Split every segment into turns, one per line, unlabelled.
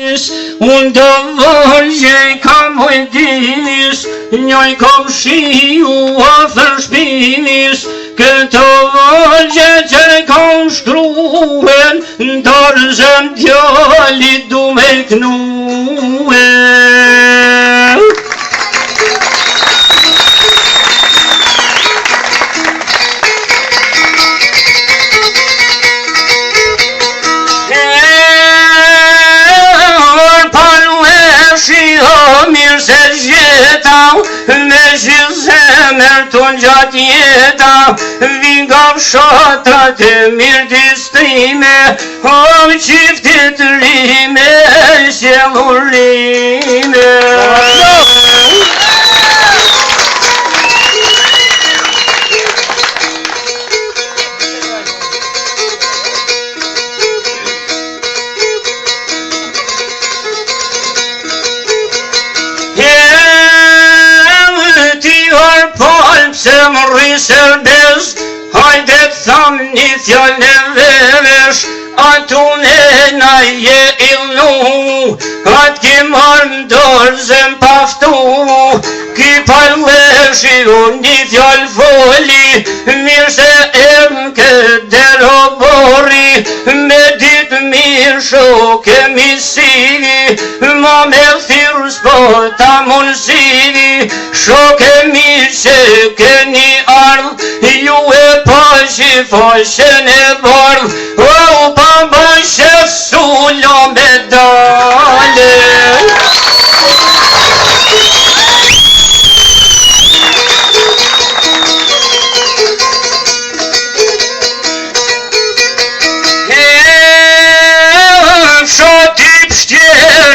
Unë do vëllgje kam hojdinis, njoj kom shiu afër shpinis, këto vëllgje që kom shkruen, dorëzën djallit du me knue. Mirë se gjeta, me gjithë zemër ton gjatë jeta, vin nga fshatrat e mirë distrime, o qiftit rime, sjellurime. Se më rrisër bez, hajde të thamë një fjallë e vevesh, atune na je ilnu, atë ki marë në dorë zem paftu, ki palleshi unë një fjallë foli, mirë se em këtë derobori, me ditë mirë shoke misini, ma me thirë s'po ta mundësini, shoke mi që këni ardhë, ju e pa që fashën e bardhë, o pa bashkë s'ullo me dale.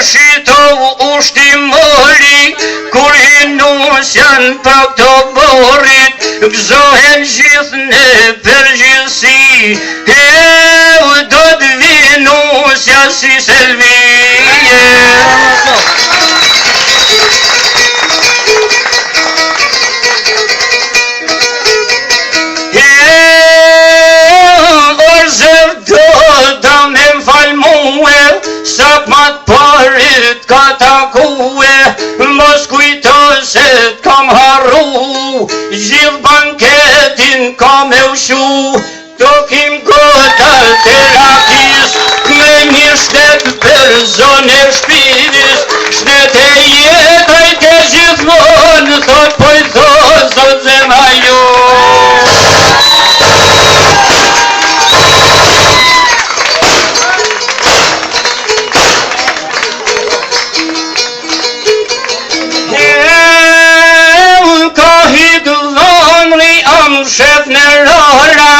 Shito ushtimori, kur hinusjan për këto borit, gëzohen gjithë në përgjithsi, do të vinusja si selvije. Ka takue, mos kujto se t'kam harru, gjithë banketin kam e ushu, tokim gotal të rakis, me një shtet për zone shpiris, shtet e jetaj të gjithmonë, thot pojto zot zema jo. Shef në rara,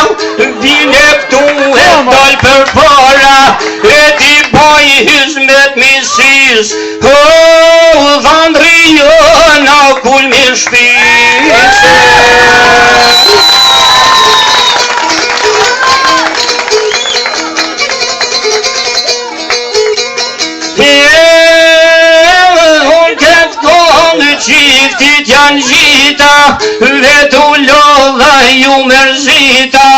bine këtu e dal për para, e ti baj hizmet misis, o vandri jo na kulmi shpise. Qiftit janë gjita, vetu lodha ju mërzita,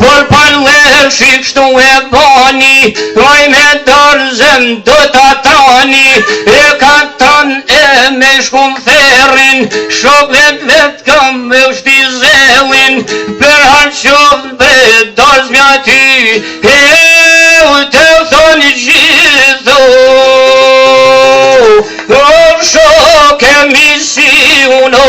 por palleshi kështu e bani, vaj me dorëzëm do t'atani, e ka tan e me shkum therin, shok vet kam me ushti zelin, për harqov be dorëz mja ty, u të thoni gjithu, o shok e misi unë